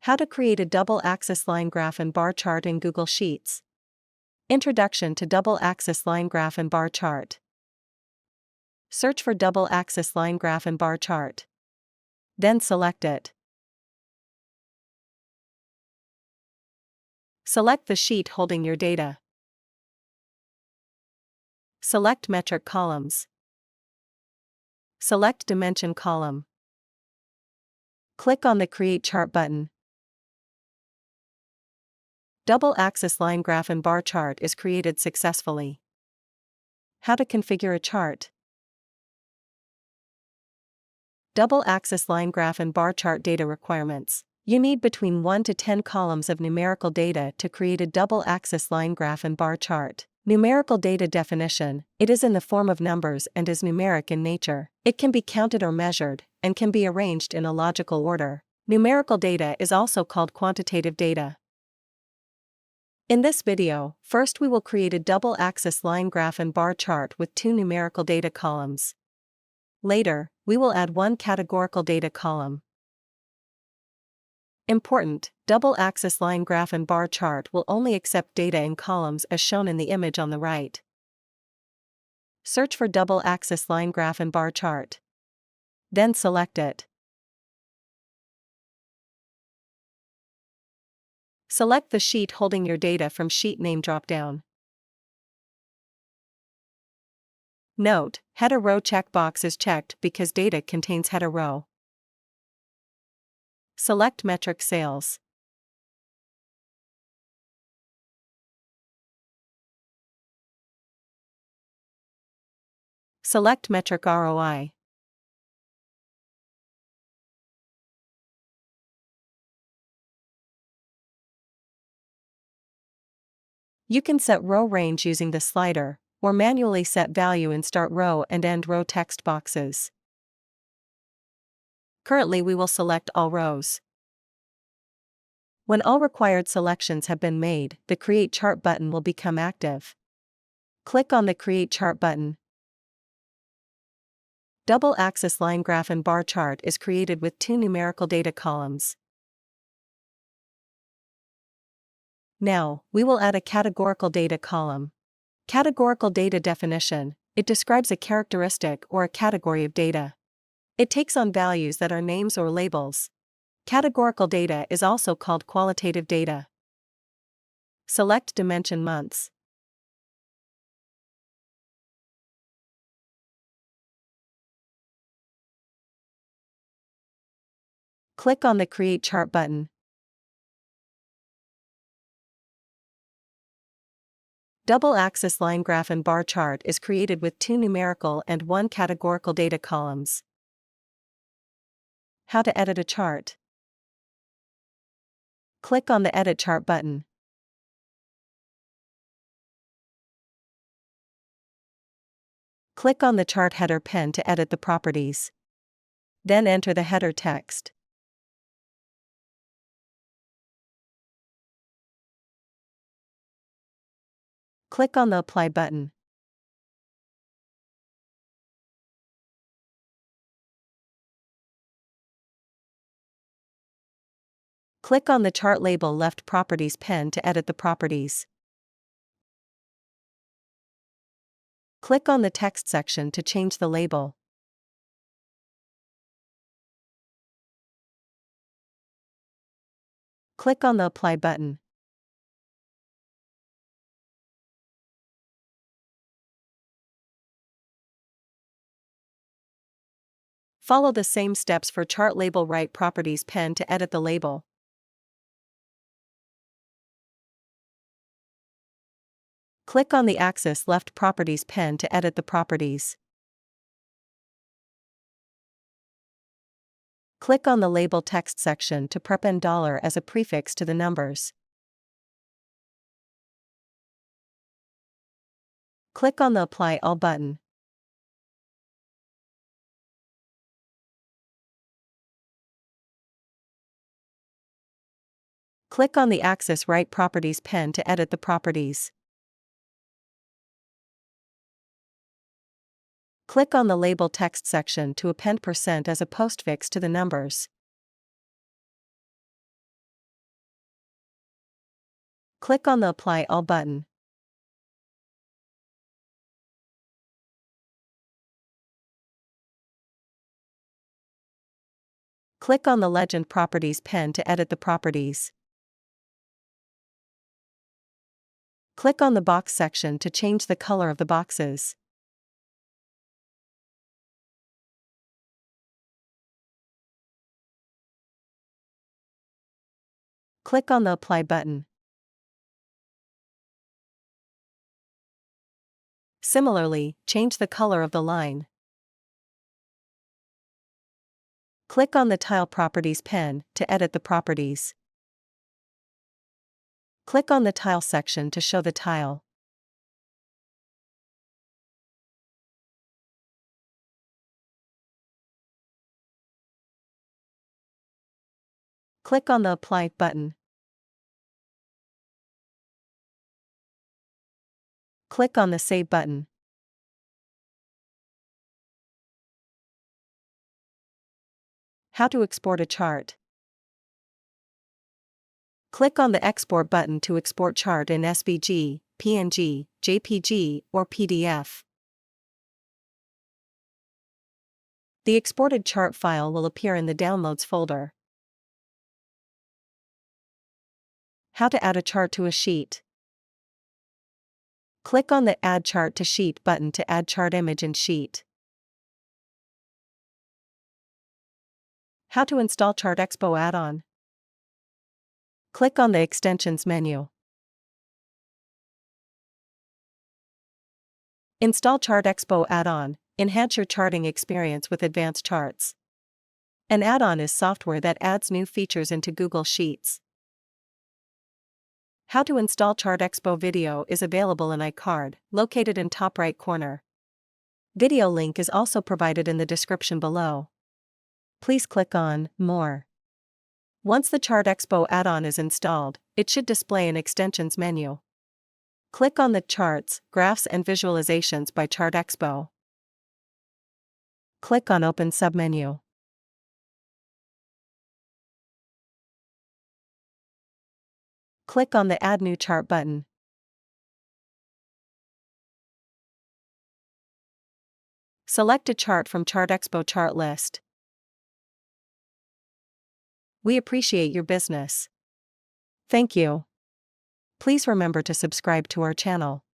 How to create a double-axis line graph and bar chart in Google Sheets. Introduction to double-axis line graph and bar chart. Search for double-axis line graph and bar chart. Then select it. Select the sheet holding your data. Select metric columns. Select dimension column. Click on the Create Chart button. Double-axis line graph and bar chart is created successfully. How to configure a chart. Double-axis line graph and bar chart data requirements. You need between 1 to 10 columns of numerical data to create a double-axis line graph and bar chart. Numerical data definition: it is in the form of numbers and is numeric in nature. It can be counted or measured, and can be arranged in a logical order. Numerical data is also called quantitative data. In this video, first we will create a double-axis line graph and bar chart with 2 numerical data columns. Later, we will add 1 categorical data column. Important: double-axis line graph and bar chart will only accept data in columns as shown in the image on the right. Search for double-axis line graph and bar chart. Then select it. Select the sheet holding your data from Sheet Name dropdown. Note: Header Row checkbox is checked because data contains header row. Select Metric Sales. Select Metric ROI. You can set row range using the slider, or manually set value in Start Row and End Row text boxes. Currently we will select all rows. When all required selections have been made, the Create Chart button will become active. Click on the Create Chart button. Double-axis line graph and bar chart is created with 2 numerical data columns. Now, we will add a categorical data column. Categorical data definition: it describes a characteristic or a category of data. It takes on values that are names or labels. Categorical data is also called qualitative data. Select Dimension Months. Click on the Create Chart button. Double-axis line graph and bar chart is created with 2 numerical and 1 categorical data columns. How to edit a chart. Click on the Edit Chart button. Click on the chart header pen to edit the properties. Then enter the header text. Click on the Apply button. Click on the chart label left properties pen to edit the properties. Click on the text section to change the label. Click on the Apply button. Follow the same steps for chart label right properties pen to edit the label. Click on the axis left properties pen to edit the properties. Click on the label text section to prep $$ as a prefix to the numbers. Click on the Apply All button. Click on the axis right properties pen to edit the properties. Click on the label text section to append % as a postfix to the numbers. Click on the Apply All button. Click on the Legend Properties pen to edit the properties. Click on the Box section to change the color of the boxes. Click on the Apply button. Similarly, change the color of the line. Click on the Tile Properties pen to edit the properties. Click on the Tile section to show the tile. Click on the Apply button. Click on the Save button. How to export a chart. Click on the Export button to export chart in SVG, PNG, JPG, or PDF. The exported chart file will appear in the Downloads folder. How to add a chart to a sheet. Click on the Add Chart to Sheet button to add chart image in sheet. How to install ChartExpo add-on. Click on the Extensions menu. Install ChartExpo add-on. Enhance your charting experience with advanced charts. An add-on is software that adds new features into Google Sheets. How to install ChartExpo video is available in iCard, located in top right corner. Video link is also provided in the description below. Please click on More. Once the ChartExpo add-on is installed, it should display an Extensions menu. Click on the Charts, Graphs and Visualizations by ChartExpo. Click on Open submenu. Click on the Add New Chart button. Select a chart from ChartExpo chart list. We appreciate your business. Thank you. Please remember to subscribe to our channel.